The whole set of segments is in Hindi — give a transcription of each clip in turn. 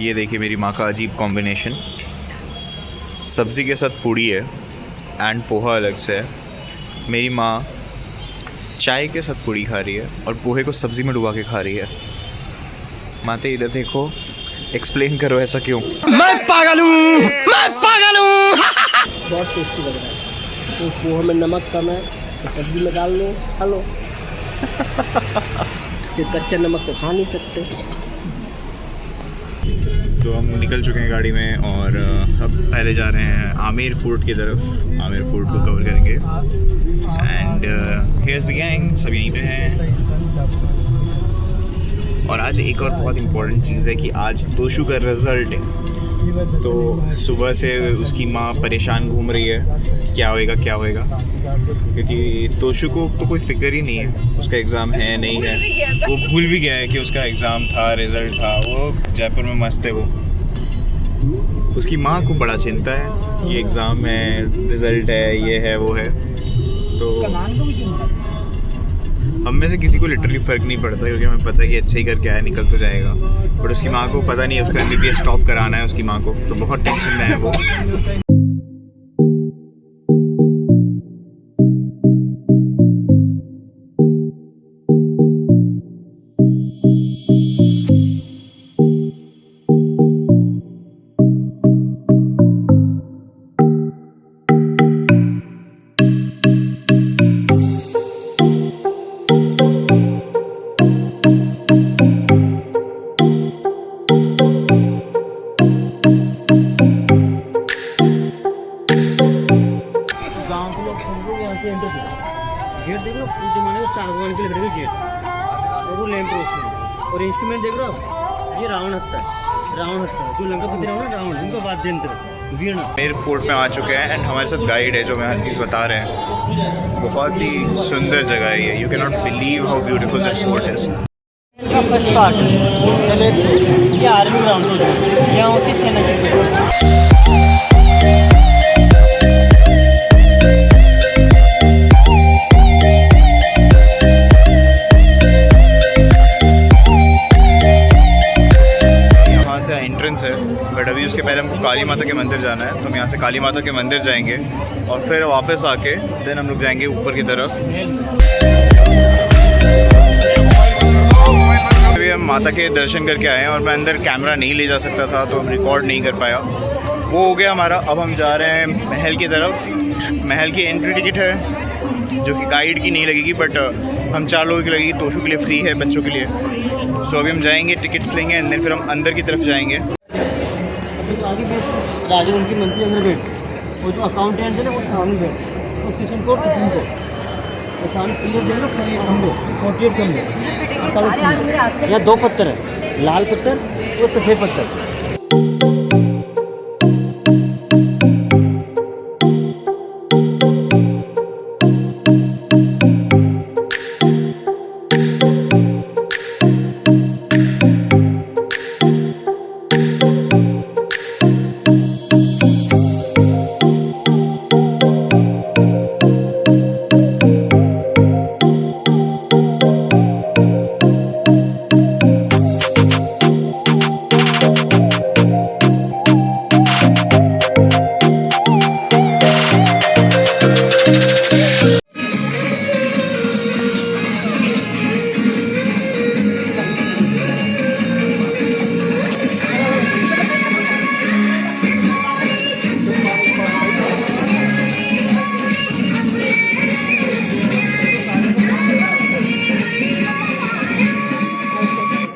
ये देखिए मेरी माँ का अजीब कॉम्बिनेशन, सब्ज़ी के साथ पूड़ी है एंड पोहा अलग से है। मेरी माँ चाय के साथ पूड़ी खा रही है और पोहे को सब्ज़ी में डुबा के खा रही है। माते इधर देखो, एक्सप्लेन करो ऐसा क्यों। मैं पागल हूँ, मैं पागल हूँ। बहुत टेस्टी लग रहा है। तो पोहा में नमक कम है तो सब्जी में डाल लो, खा लो। फिर कच्चा नमक तो खा नहीं सकते। तो हम निकल चुके हैं गाड़ी में और अब पहले जा रहे हैं आमिर फोर्ट की तरफ। आमिर फोर्ट को कवर करेंगे एंड हियर्स द गैंग, सब यहीं पे हैं। और आज एक और बहुत इम्पोर्टेंट चीज़ है कि आज तोशु का रिज़ल्ट है। तो सुबह से उसकी माँ परेशान घूम रही है, क्या होएगा क्या होएगा, क्योंकि तोशु को तो कोई फिक्र ही नहीं है उसका एग्ज़ाम है नहीं है। वो भूल भी गया है कि उसका एग्ज़ाम था, रिज़ल्ट था। वो जयपुर में मस्त है। वो उसकी माँ को बड़ा चिंता है कि एग्ज़ाम है, रिज़ल्ट है, ये है वो है। तो हम में से किसी को लिटरली फ़र्क नहीं पड़ता क्योंकि हमें पता है कि अच्छा ही करके आया, निकल तो जाएगा। बट उसकी माँ को पता नहीं है, उसका MBBS स्टॉप कराना है उसकी माँ को, तो बहुत टेंशन में है वो। गेट देख लो, जमाने का सागवान के लकड़ी का गेट और वो लैंप रोशनी और इंस्ट्रूमेंट देख लो। ये रावण हत्ता जो लंकापति रावण, उनका वाद्य यंत्र वीणा। आमिर फोर्ट में आ चुके हैं एंड हमारे साथ गाइड है जो हमें हर चीज़ बता रहे हैं। बहुत ही सुंदर जगह है ये। You can not believe how beautiful this fort is. ये आर्मी ग्राउंड है, यहाँ होती सेना की। एंट्रेंस है, बट अभी उसके पहले हमको काली माता के मंदिर जाना है। तो हम यहाँ से काली माता के मंदिर जाएंगे और फिर वापस आके देन हम लोग जाएंगे ऊपर की तरफ। अभी हम माता के दर्शन करके आए हैं और मैं अंदर कैमरा नहीं ले जा सकता था तो हम रिकॉर्ड नहीं कर पाया। वो हो गया हमारा। अब हम जा रहे हैं महल की तरफ। महल की एंट्री टिकट है जो कि गाइड की नहीं लगेगी, बट हम 4 लोगों की लगेगी। तोशु के लिए फ्री है, बच्चों के लिए। सो अभी हम जाएंगे, टिकट्स लेंगे एंड देन फिर हम अंदर की तरफ जाएंगे। राजा उनकी मंत्री अंदर बैठ, वो जो अकाउंटेंट है ना वो सामने बैठ, वो किशन कोड सुप्रीम कोर्ट वो सामने क्लियर दे लो, फोर्टी कम या 2 पत्थर है, लाल पत्थर और सफ़ेद पत्थर।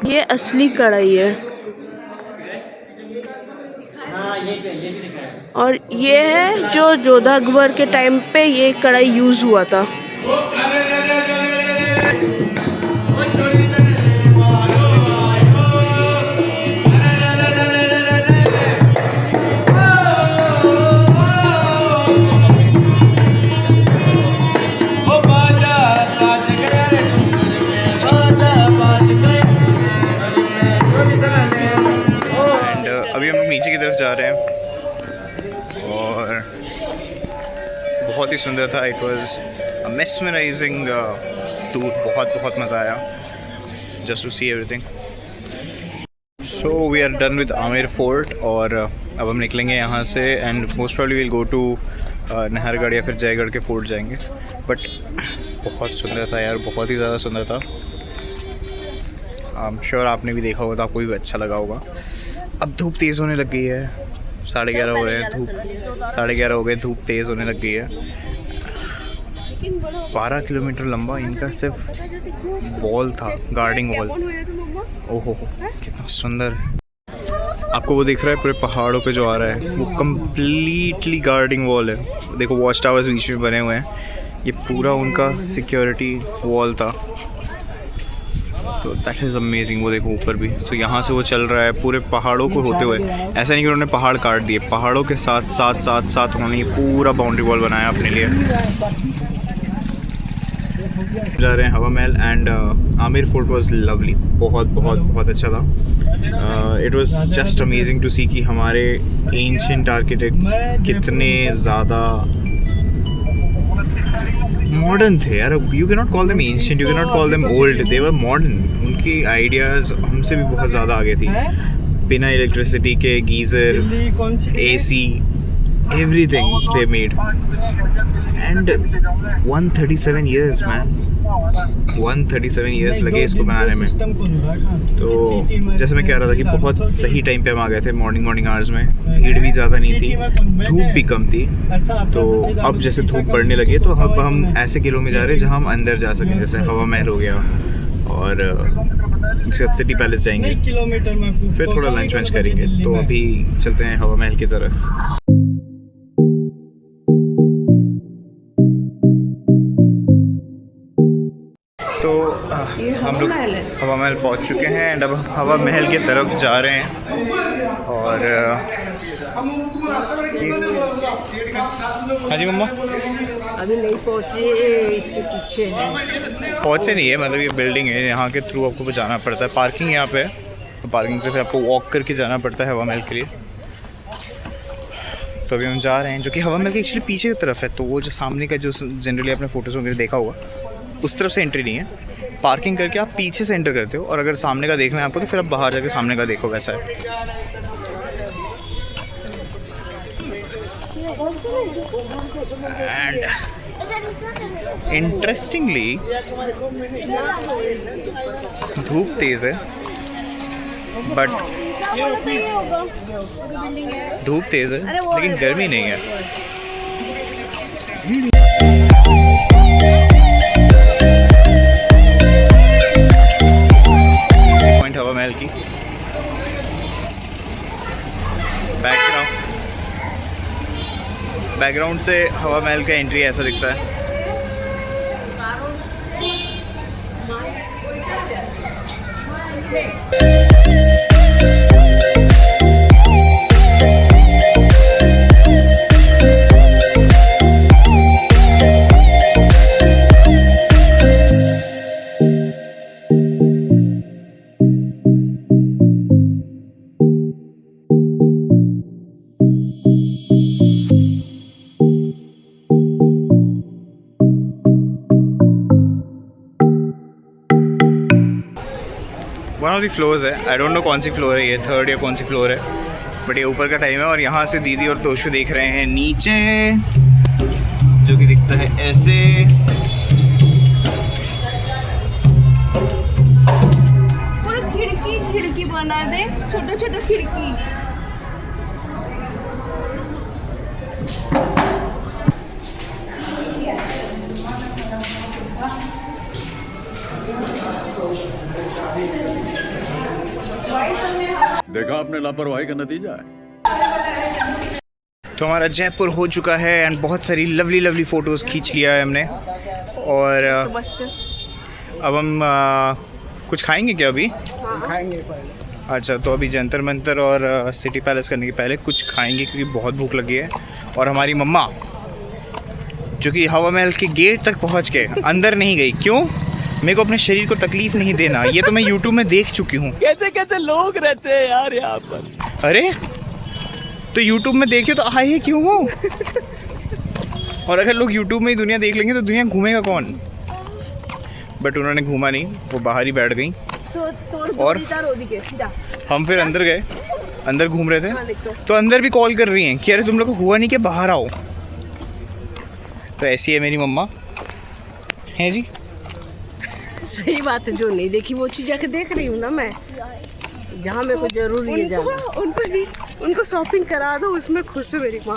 ये असली कढ़ाई है और ये है जो जोधा अकबर के टाइम पे ये कढ़ाई यूज हुआ था। नीचे की तरफ जा रहे हैं और बहुत ही सुंदर था। It was a mesmerising tour. बहुत मज़ा आया just to see everything. So we are done with Amer fort और अब हम निकलेंगे यहाँ से and most probably will go to Nahargarh या फिर जयगढ़ के फोर्ट जाएंगे। बट बहुत सुंदर था यार, बहुत ही ज़्यादा सुंदर था। आई एम श्योर आपने भी देखा होगा तो आपको भी अच्छा लगा होगा। अब धूप तेज़ होने लग गई है, 11:30 हो रहे हैं, धूप 11:30 हो गए, धूप तेज़ होने लग गई है। 12 किलोमीटर लंबा इनका सिर्फ वॉल था, गार्डिंग वॉल। ओहो कितना सुंदर। आपको वो दिख रहा है पूरे पहाड़ों पे जो आ रहा है, वो कम्प्लीटली गार्डिंग वॉल है। देखो वॉच टावर्स बीच में बने हुए हैं, ये पूरा उनका सिक्योरिटी वॉल था। तो दैट इज़ अमेजिंग। वो देखो ऊपर भी, तो यहाँ से वो चल रहा है पूरे पहाड़ों को होते हुए। ऐसा नहीं कि उन्होंने पहाड़ काट दिए, पहाड़ों के साथ साथ साथ साथ उन्होंने ये पूरा बाउंड्री वॉल बनाया अपने लिए। जा रहे हैं Hawa Mahal and Amer fort was lovely, बहुत बहुत बहुत अच्छा था। It was just amazing to see कि हमारे एंशिएंट आर्किटेक्ट्स कितने ज़्यादा मॉडर्न थे यार। You can not call them ancient, you can not call them old, they were modern. उनकी आइडियाज़ हमसे भी बहुत ज़्यादा आगे थी। बिना इलेक्ट्रिसिटी के geyser, AC, everything they made. And 137 years man, 137 years लगे इसको बनाने में। तो जैसे मैं कह रहा था कि बहुत सही टाइम पे हम आ गए थे, मॉर्निंग आवर्स में। भीड़ भी ज़्यादा नहीं थी, धूप भी कम थी। तो अब जैसे धूप बढ़ने लगी तो अब हम ऐसे किलों में जा रहे हैं जहाँ हम अंदर जा सकें, जैसे हवा महल हो गया और सिटी पैलेस जाएंगे, फिर थोड़ा लंच वंच करेंगे। तो अभी चलते हैं हवा महल की तरफ। तो हम लोग हवा महल पहुंच चुके हैं एंड अब हवा महल की तरफ जा रहे हैं। और हाँ जी मम्मा, अभी नहीं पहुँचे, इसके पीछे है। पहुँचे नहीं है, मतलब ये बिल्डिंग है, यहाँ के थ्रू आपको जाना पड़ता है। पार्किंग यहाँ पे है, तो पार्किंग से फिर आपको वॉक करके जाना पड़ता है हवा महल के लिए। तो अभी हम जा रहे हैं, जो कि हवा महल के एक्चुअली पीछे की तरफ है। तो वो जो सामने का, जो जनरली आपने फ़ोटोज़ वगैरह देखा होगा, उस तरफ से एंट्री नहीं है। पार्किंग करके आप पीछे से एंटर करते हो, और अगर सामने का देखना है आपको तो फिर आप बाहर जाके सामने का देखो, वैसा है। एंड इंटरेस्टिंगली धूप तेज़ है, बट धूप तेज़ है लेकिन गर्मी नहीं है। पॉइंट हवा महल की बैकग्राउंड से हवा महल का एंट्री ऐसा दिखता है। वन ऑफ द फ्लोर्स है, आई डोंट नो कौन सी फ्लोर है, ये 3rd या कौन सी फ्लोर है, बट ये ऊपर का टाइम है। और यहाँ से दीदी और तोशु देख रहे हैं नीचे, जो कि दिखता है ऐसे। थोड़ा खिड़की बना दे, छोटा छोटा खिड़की। देखा आपने लापरवाही का नतीजा है। तो हमारा जयपुर हो चुका है एंड बहुत सारी लवली फ़ोटोज़ खींच लिया है हमने। और अब हम कुछ खाएंगे क्या अभी? खाएंगे। अच्छा, तो अभी जंतर मंतर और सिटी पैलेस करने के पहले कुछ खाएंगे क्योंकि बहुत भूख लगी है। और हमारी मम्मा जो कि हवा महल के गेट तक पहुंच के अंदर नहीं गई, क्यों? मेरे को अपने शरीर को तकलीफ़ नहीं देना, ये तो मैं यूट्यूब में देख चुकी हूँ। कैसे कैसे लोग रहते हैं यार यहाँ पर। अरे तो यूट्यूब में देखे तो आए क्यों हो? और अगर लोग यूट्यूब में ही दुनिया देख लेंगे तो दुनिया घूमेगा कौन? बट उन्होंने घूमा नहीं, वो बाहर ही बैठ गई और हम फिर अंदर गए, अंदर घूम रहे थे तो अंदर भी कॉल कर रही हैं कि अरे तुम लोग को हुआ नहीं कि बाहर आओ। तो ऐसी है मेरी मम्मा हैं जी। सही बात है, जो नहीं देखी वो चीज़ जाके देख रही हूँ ना मैं, जहाँ मेरे को जरूरी है जाना। उनको शॉपिंग करा दो, उसमें खुश है मेरी माँ।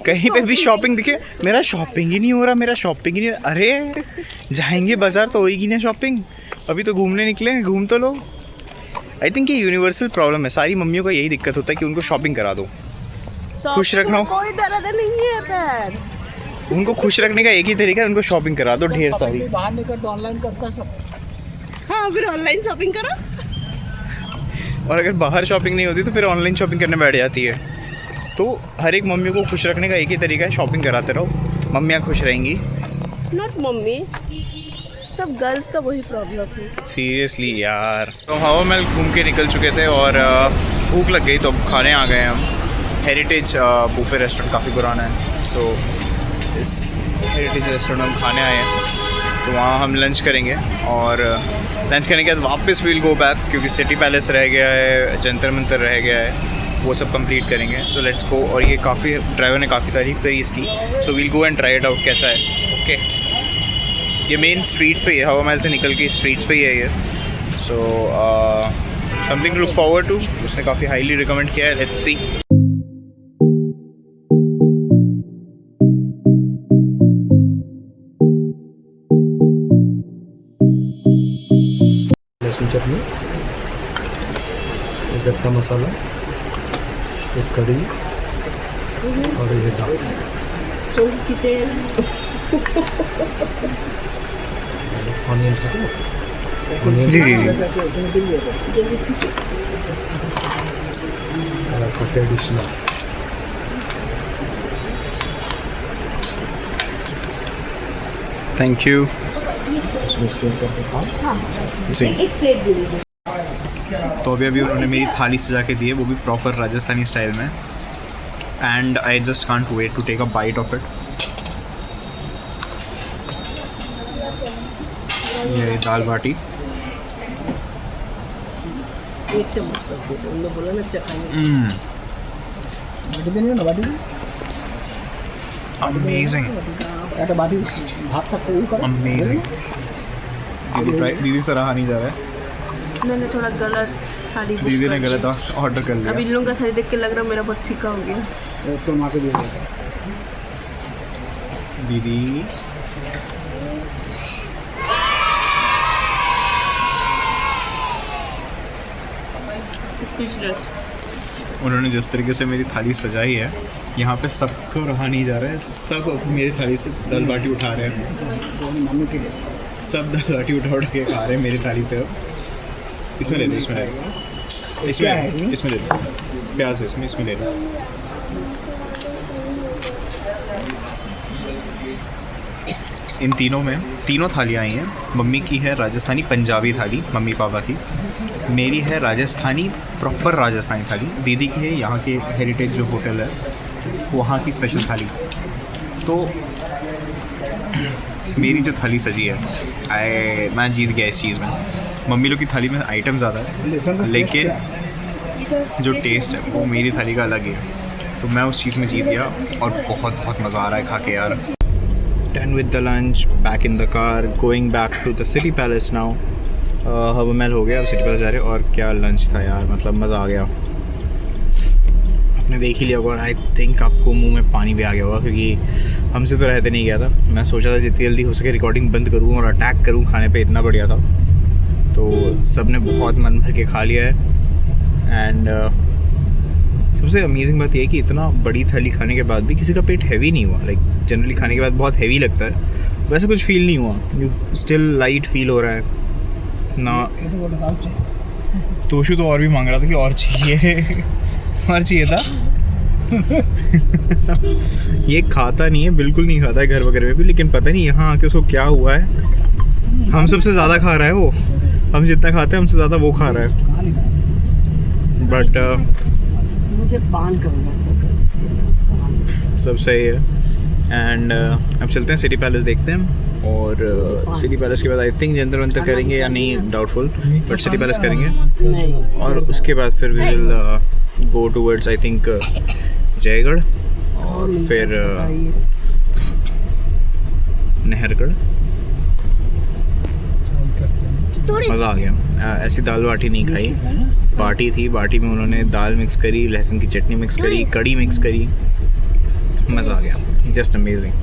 कहीं पे भी शॉपिंग दिखे, मेरा शॉपिंग ही नहीं हो रहा, मेरा शॉपिंग ही नहीं। अरे जाएंगे बाजार तो होएगी ना शॉपिंग, अभी तो घूमने निकले हैं, घूम तो लो। आई थिंक ये यूनिवर्सल प्रॉब्लम है, सारी मम्मियों का यही दिक्कत होता है कि उनको शॉपिंग करा दो, खुश रखना हो। कोई दर्द नहीं है पैर। उनको खुश रखने का एक ही तरीका है, उनको शॉपिंग करा दो ढेर सारी। बाहर निकल तो ऑनलाइन करता सब। हाँ, फिर ऑनलाइन शॉपिंग करो। और अगर बाहर शॉपिंग नहीं होती तो फिर ऑनलाइन शॉपिंग करने बैठ जाती है। तो हर एक मम्मी को खुश रखने का एक ही तरीका है, शॉपिंग कराते रहो, मम्मियाँ खुश रहेंगी। नॉट मम्मी, सब गर्ल्स का वही प्रॉब्लम है। सीरियसली यार। तो हवा महल घूम के निकल चुके थे और भूख लग गई तो अब खाने आ गए हम। हेरिटेज बूफे रेस्टोरेंट काफ़ी पुराना है, तो इस हेरिटेज रेस्टोरेंट में हम खाने आए हैं। तो वहाँ हम लंच करेंगे और लंच करने के बाद वापस वील गो बैक, क्योंकि सिटी पैलेस रह गया है, जंतर मंतर रह गया है, वो सब कंप्लीट करेंगे। तो लेट्स गो। और ये काफ़ी, ड्राइवर ने काफ़ी तारीफ करी इसकी, so we'll go and try it out कैसा है। ओके, ये मेन स्ट्रीट्स पे ही है, हवा महल से निकल के स्ट्रीट्स पे ही है ये। So something to look forward to. उसने काफ़ी हाईली रिकमेंड किया है, लेट्स सी। लहसुन चटनी, एक गट्टा मसाला, एक कढ़ी और ये दाल। सो किचन ऑनियन जी जी जी। ट्रेडिशनल। थैंक यू इसमें सेव करके खाओ। जी। एक प्लेट दे दीजिए। तो अभी उन्होंने मेरी थाली सजा के दी है, वो भी प्रॉपर राजस्थानी स्टाइल में, and I just can't wait to take a bite of it. ये दाल बाटी, एक चम्मच कर दो, उन्होंने बोला ना चखाने। Amazing amazing. दीदी सराहा नहीं जा रहा है, मैंने थोड़ा गलत थाली बुक दीदी ने कर गलत दी। ऑर्डर कर लिया। अब इन लोगों का थाली देख के लग रहा है मेरा बहुत फीका हो गया। दीदी स्पीचलेस। उन्होंने जिस तरीके से मेरी थाली सजाई है, यहाँ पे सबको रहा नहीं जा रहा है, सब मेरी थाली से दाल बाटी उठा रहे हैं, सब दाल बाटी उठा के खा रहे हैं मेरी थाली से। अब इसमें ले लो, इसमें ले लो, इसमें ले लो, प्याज है इसमें ले लो। इन तीनों थालियाँ आई हैं। मम्मी की है राजस्थानी पंजाबी थाली, मम्मी पापा की। मेरी है राजस्थानी, प्रॉपर राजस्थानी थाली। दीदी की है यहाँ के हेरिटेज जो होटल है वहाँ की स्पेशल थाली। तो मेरी जो थाली सजी है, मैं जीत गया इस चीज़ में। मम्मी लोग की थाली में आइटम ज़्यादा है, लेकिन जो टेस्ट है वो मेरी थाली का अलग ही है। तो मैं उस चीज़ में जीत गया और बहुत मज़ा आ रहा है खा के यार। Done with the lunch, back in the car, going back to the city palace now. हवा महल हो गया, अब सिटी पैलेस जा रहे हैं। और क्या लंच था यार, मतलब मज़ा आ गया। आपने देख ही लिया होगा, आई थिंक आपको मुंह में पानी भी आ गया होगा, क्योंकि हमसे तो रहते नहीं गया था। मैं सोचा था जितनी जल्दी हो सके रिकॉर्डिंग बंद करूँ और अटैक करूँ खाने पे, इतना बढ़िया था। तो सब ने बहुत मन भर के खा लिया है। एंड सबसे अमेजिंग बात यह है कि इतना बड़ी थाली खाने के बाद भी किसी का पेट हैवी नहीं हुआ। लाइक जनरली खाने के बाद बहुत हैवी लगता है, वैसे कुछ फील नहीं हुआ, स्टिल लाइट फील हो रहा है ना। तोशु तो और भी मांग रहा था कि और चाहिए और चाहिए था। ये खाता नहीं है, बिल्कुल नहीं खाता है घर वगैरह में भी, लेकिन पता नहीं यहाँ आके उसको क्या हुआ है। हम सबसे ज़्यादा खा रहा है वो, हम जितना खाते हैं हमसे ज़्यादा वो खा रहा है। बट मुझे पान करूँगा, सब सही है। एंड अब चलते हैं सिटी पैलेस देखते हैं, और सिटी पैलेस के बाद आई थिंक जंतर मंतर करेंगे या नहीं, डाउटफुल, बट सिटी पैलेस करेंगे। नहीं और उसके बाद फिर we will go towards I think Jaigarh, और फिर नहरगढ़। मज़ा आ गया। ऐसी दाल बाटी नहीं खाई, बाटी थी, बाटी में उन्होंने दाल मिक्स करी, लहसुन की चटनी मिक्स करी, कड़ी मिक्स करी, मज़ा आ गया, जस्ट अमेजिंग।